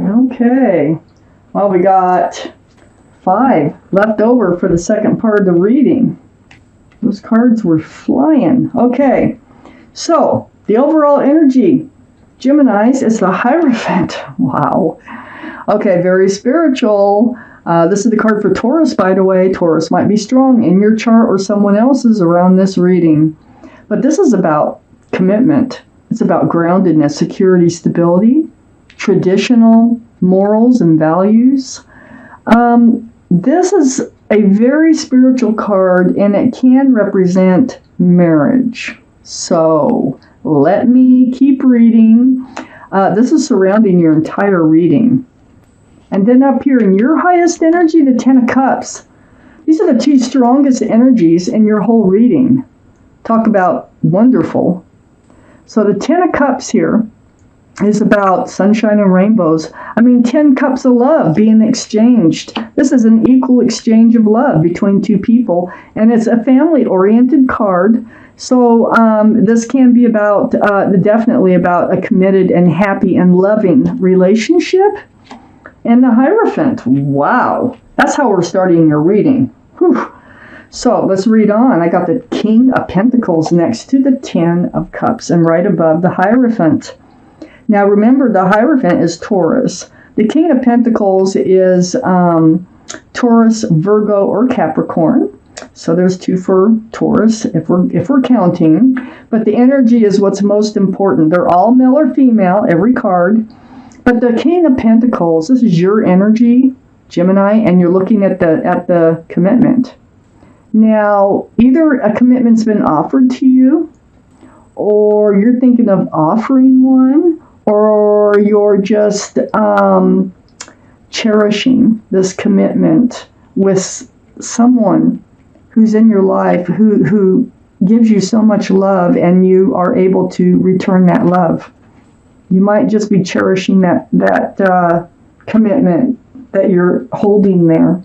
Okay. Well, we got 5 left over for the second part of the reading. Those cards were flying. Okay. So, the overall energy, Geminis, is the Hierophant. Wow. Okay, very spiritual. This is the card for Taurus, by the way. Taurus might be strong in your chart or someone else's around this reading. But this is about commitment. It's about groundedness, security, stability, traditional morals and values. This is a very spiritual card, and it can represent marriage. So let me keep reading. This is surrounding your entire reading. And then up here in your highest energy, the 10 of Cups. These are the 2 strongest energies in your whole reading. Talk about wonderful. So the 10 of Cups here is about sunshine and rainbows. 10 cups of love being exchanged. This is an equal exchange of love between 2 people, and it's a family-oriented card. So this can be about, definitely about a committed and happy and loving relationship. And the Hierophant, wow, that's how we're starting your reading. Whew. So let's read on. I got the King of Pentacles next to the 10 of Cups and right above the Hierophant. Now remember, the Hierophant is Taurus. The King of Pentacles is Taurus, Virgo, or Capricorn. So there's 2 for Taurus if we're counting. But the energy is what's most important. They're all male or female, every card. But the King of Pentacles, this is your energy, Gemini, and you're looking at the commitment. Now, either a commitment's been offered to you, or you're thinking of offering one, or you're just cherishing this commitment with someone who's in your life who gives you so much love, and you are able to return that love. You might just be cherishing that commitment that you're holding there.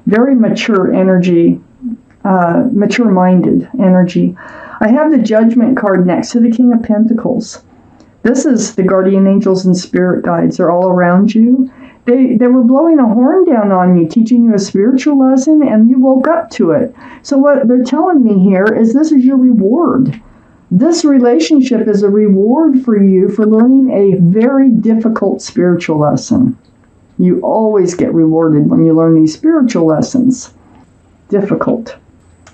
Very mature energy, mature-minded energy. I have the Judgment card next to the King of Pentacles. This is the guardian angels and spirit guides. They're all around you. They were blowing a horn down on you, teaching you a spiritual lesson, and you woke up to it. So what they're telling me here is this is your reward. This relationship is a reward for you for learning a very difficult spiritual lesson. You always get rewarded when you learn these spiritual lessons. Difficult.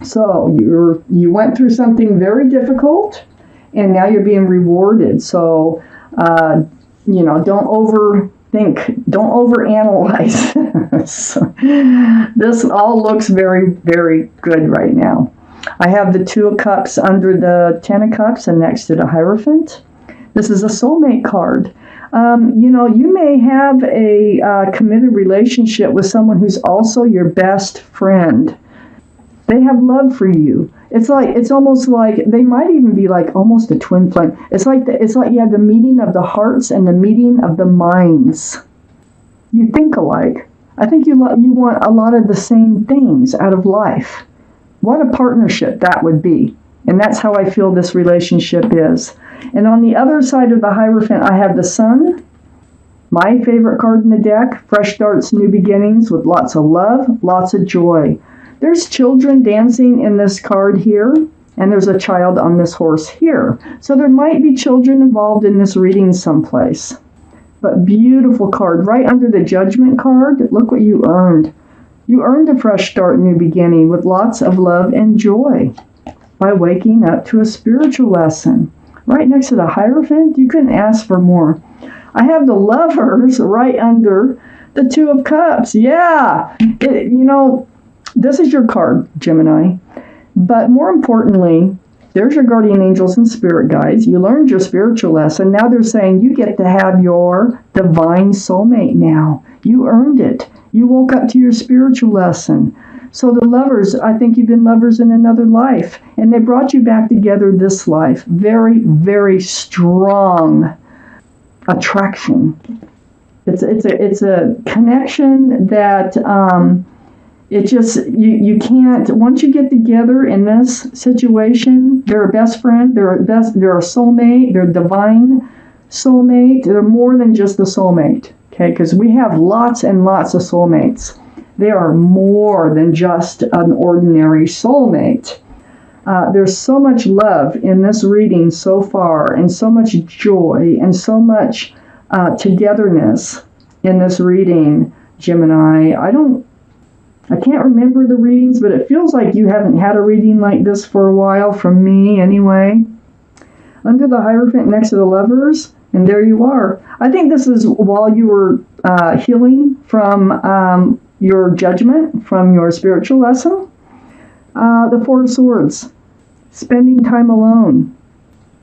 So you went through something very difficult, and now you're being rewarded. So, don't overthink, don't overanalyze this. This all looks very, very good right now. I have the 2 of Cups under the 10 of Cups and next to the Hierophant. This is a soulmate card. You may have a committed relationship with someone who's also your best friend. They have love for you. It's almost like they might even be like almost a twin flame. It's like you have the meeting of the hearts and the meeting of the minds. You think alike. I think you want a lot of the same things out of life. What a partnership that would be. And that's how I feel this relationship is. And on the other side of the Hierophant, I have the Sun, my favorite card in the deck, fresh starts, new beginnings with lots of love, lots of joy. There's children dancing in this card here, and there's a child on this horse here. So there might be children involved in this reading someplace. But beautiful card. Right under the Judgment card, look what you earned. You earned a fresh start, new beginning with lots of love and joy by waking up to a spiritual lesson. Right next to the Hierophant, you couldn't ask for more. I have the Lovers right under the 2 of Cups. Yeah, this is your card, Gemini. But more importantly, there's your guardian angels and spirit guides. You learned your spiritual lesson. Now they're saying you get to have your divine soulmate now. You earned it. You woke up to your spiritual lesson. So the Lovers, I think you've been lovers in another life, and they brought you back together this life. Very, very strong attraction. It's a connection that it just you can't. Once you get together in this situation, they're a best friend. They're a soulmate. They're a divine soulmate. They're more than just a soulmate. Okay, because we have lots and lots of soulmates. They are more than just an ordinary soulmate. There's so much love in this reading so far, and so much joy, and so much togetherness in this reading, Gemini. I can't remember the readings, but it feels like you haven't had a reading like this for a while, from me anyway. Under the Hierophant next to the Lovers, and there you are. I think this is while you were healing from your judgment, from your spiritual lesson. The Four of Swords, spending time alone,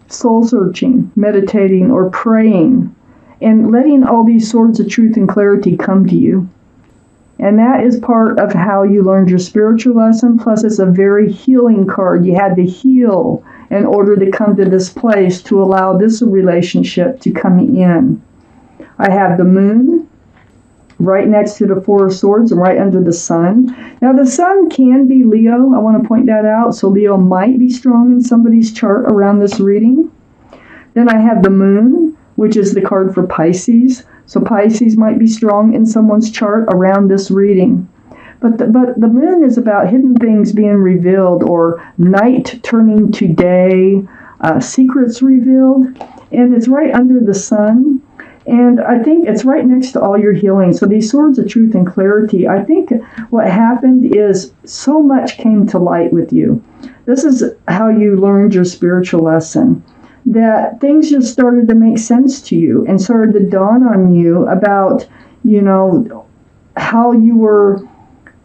soul searching, meditating, or praying, and letting all these swords of truth and clarity come to you. And that is part of how you learned your spiritual lesson. Plus, it's a very healing card. You had to heal in order to come to this place to allow this relationship to come in. I have the Moon right next to the Four of Swords and right under the Sun. Now, the Sun can be Leo. I want to point that out. So Leo might be strong in somebody's chart around this reading. Then I have the Moon, which is the card for Pisces. So Pisces might be strong in someone's chart around this reading. But the Moon is about hidden things being revealed, or night turning to day, secrets revealed. And it's right under the Sun. And I think it's right next to all your healing. So these swords of truth and clarity, I think what happened is so much came to light with you. This is how you learned your spiritual lesson. That things just started to make sense to you and started to dawn on you about, how you were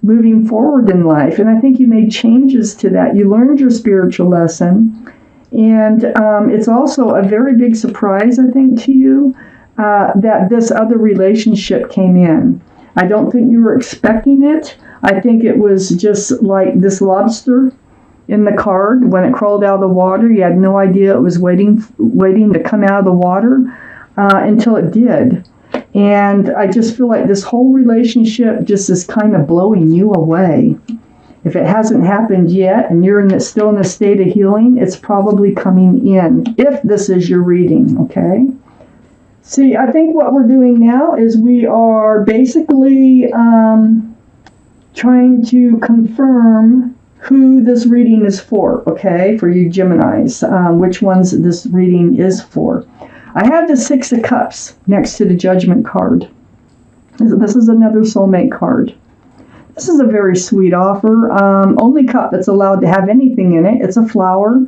moving forward in life. And I think you made changes to that. You learned your spiritual lesson. And it's also a very big surprise, I think, to you that this other relationship came in. I don't think you were expecting it. I think it was just like this lobster in the card. When it crawled out of the water, you had no idea it was waiting to come out of the water until it did. And I just feel like this whole relationship just is kind of blowing you away. If it hasn't happened yet and you're still in a state of healing, it's probably coming in, if this is your reading, okay? See, I think what we're doing now is we are basically trying to confirm who this reading is for, okay, for you Geminis, which ones this reading is for. I have the Six of Cups next to the Judgment card. This is another soulmate card. This is a very sweet offer. Only cup that's allowed to have anything in it. It's a flower,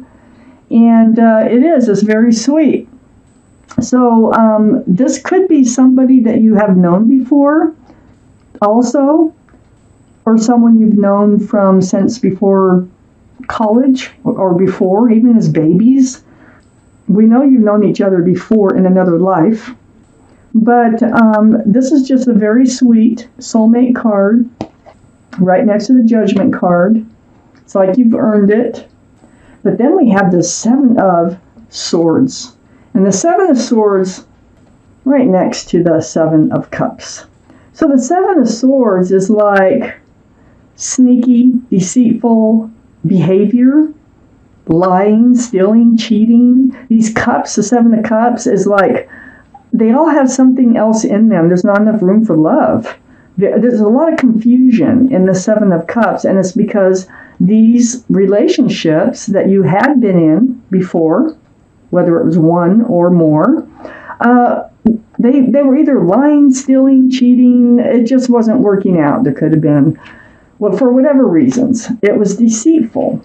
and it's very sweet. So this could be somebody that you have known before also, or someone you've known from since before college or before, even as babies. We know you've known each other before in another life. But this is just a very sweet soulmate card right next to the Judgment card. It's like you've earned it. But then we have the Seven of Swords. And the Seven of Swords right next to the Seven of Cups. So the Seven of Swords is like sneaky, deceitful behavior, lying, stealing, cheating. These cups, the Seven of Cups, is like they all have something else in them. There's not enough room for love. There's a lot of confusion in the Seven of Cups, and it's because these relationships that you had been in before, whether it was one or more, they were either lying, stealing, cheating. It just wasn't working out. There could have been, well, for whatever reasons, it was deceitful.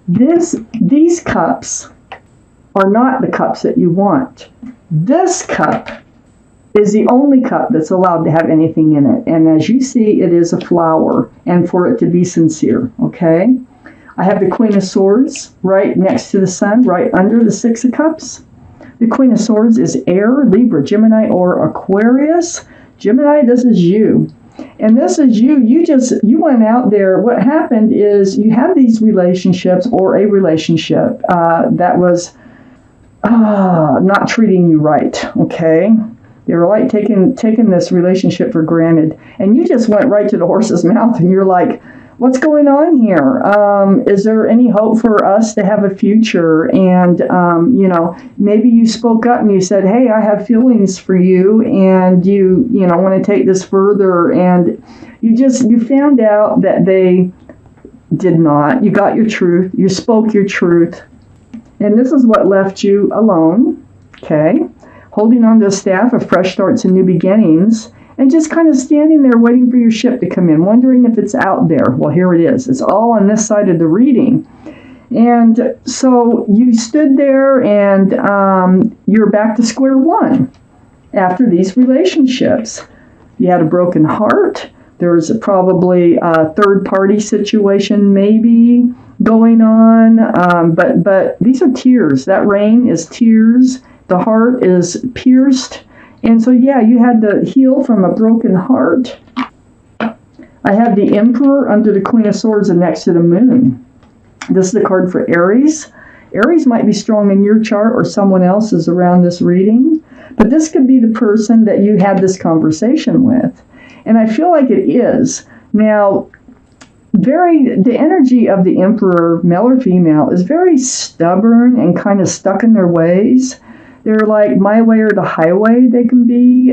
These cups are not the cups that you want. This cup is the only cup that's allowed to have anything in it. And as you see, it is a flower, and for it to be sincere, okay? I have the Queen of Swords right next to the Sun, right under the Six of Cups. The Queen of Swords is Air, Libra, Gemini, or Aquarius. Gemini, this is you. And this is you. You went out there. What happened is you had these relationships, or a relationship that was not treating you right, okay? They were like taking this relationship for granted. And you just went right to the horse's mouth, and you're like, what's going on here? Is there any hope for us to have a future? And, maybe you spoke up and you said, hey, I have feelings for you, and you want to take this further. And you found out that they did not. You got your truth. You spoke your truth. And this is what left you alone, okay? Holding on to a staff of fresh starts and new beginnings, and just kind of standing there waiting for your ship to come in, wondering if it's out there. Well, here it is. It's all on this side of the reading. And so you stood there, and you're back to square one after these relationships. You had a broken heart. There was probably a third-party situation maybe going on, but these are tears. That rain is tears. The heart is pierced. And so, yeah, you had to heal from a broken heart. I have the Emperor under the Queen of Swords and next to the Moon. This is the card for Aries. Aries might be strong in your chart or someone else's around this reading, but this could be the person that you had this conversation with. And I feel like it is. Now, the energy of the Emperor, male or female, is very stubborn and kind of stuck in their ways. They're like my way or the highway, they can be.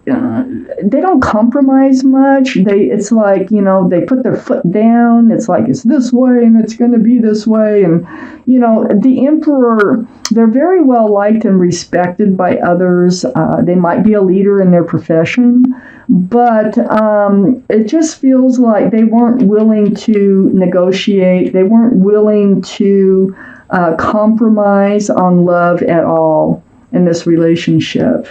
They don't compromise much. It's like, they put their foot down. It's like, it's this way and it's going to be this way. And, the Emperor, they're very well liked and respected by others. They might be a leader in their profession, but it just feels like they weren't willing to negotiate. They weren't willing to compromise on love at all in this relationship.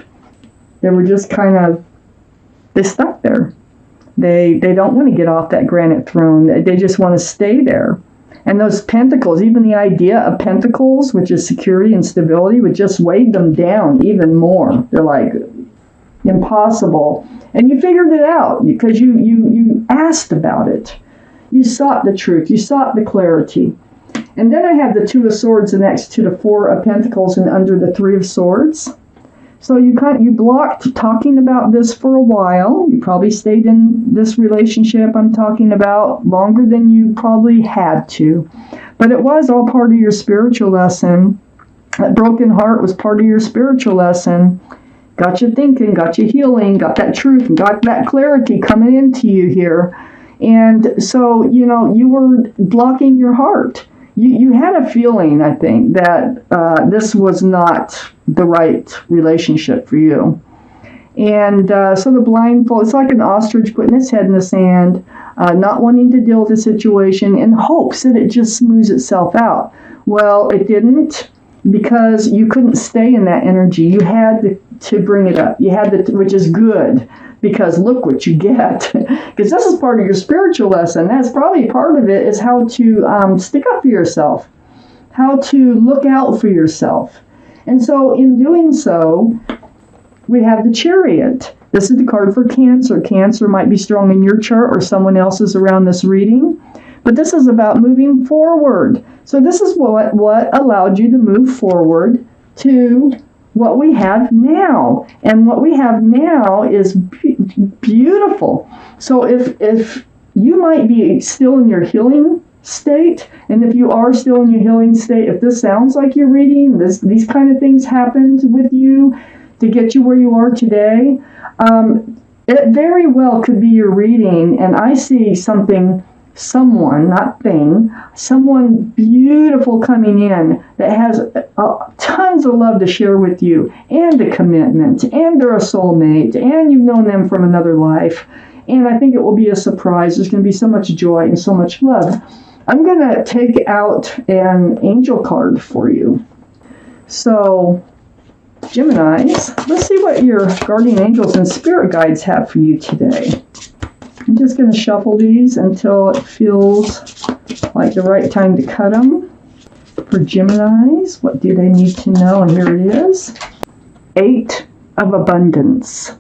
They were just they stuck there. They don't want to get off that granite throne. They just want to stay there. And those pentacles, even the idea of pentacles, which is security and stability, would just weigh them down even more. They're like, impossible. And you figured it out because you asked about it. You sought the truth. You sought the clarity. And then I have the Two of Swords next to the Four of Pentacles and under the Three of Swords. So you blocked talking about this for a while. You probably stayed in this relationship I'm talking about longer than you probably had to. But it was all part of your spiritual lesson. That broken heart was part of your spiritual lesson. Got you thinking, got you healing, got that truth, and got that clarity coming into you here. And so, you were blocking your heart. You had a feeling, I think, that this was not the right relationship for you. And so the blindfold, it's like an ostrich putting its head in the sand, not wanting to deal with the situation in hopes that it just smooths itself out. Well, it didn't, because you couldn't stay in that energy. You had to bring it up. You had to, which is good, because look what you get. Because this is part of your spiritual lesson. That's probably part of it, is how to stick up for yourself, how to look out for yourself. And so in doing so, we have the Chariot. This is the card for Cancer. Cancer might be strong in your chart or someone else's around this reading. But this is about moving forward. So this is what allowed you to move forward to what we have now. And what we have now is beautiful. So if you might be still in your healing state, and if you are still in your healing state, if this sounds like you're reading, these kind of things happened with you to get you where you are today, it very well could be your reading. And I see someone, not thing, someone beautiful coming in that has tons of love to share with you, and a commitment, and they're a soulmate, and you've known them from another life. And I think it will be a surprise. There's going to be so much joy and so much love. I'm going to take out an angel card for you. So, Geminis, let's see what your guardian angels and spirit guides have for you today. I'm just going to shuffle these until it feels like the right time to cut them. For Geminis, what do they need to know? And here it is. 8 of Abundance.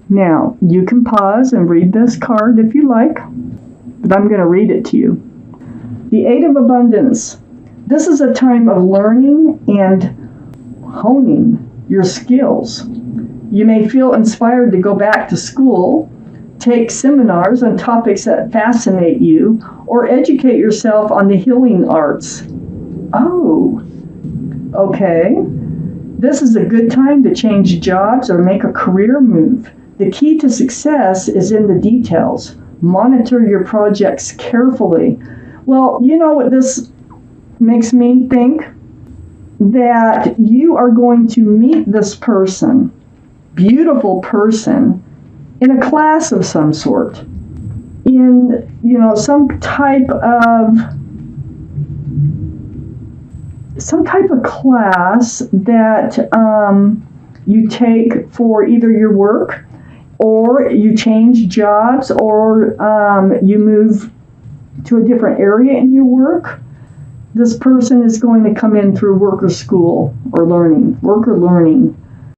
Now, you can pause and read this card if you like, but I'm going to read it to you. The 8 of Abundance. This is a time of learning and honing your skills. You may feel inspired to go back to school take seminars on topics that fascinate you, or educate yourself on the healing arts. Oh, okay. This is a good time to change jobs or make a career move. The key to success is in the details. Monitor your projects carefully. Well, you know what this makes me think? That you are going to meet this person, beautiful person, in a class of some sort, in, some type of class that you take for either your work, or you change jobs, or you move to a different area in your work. This person is going to come in through work or school or learning, work or learning.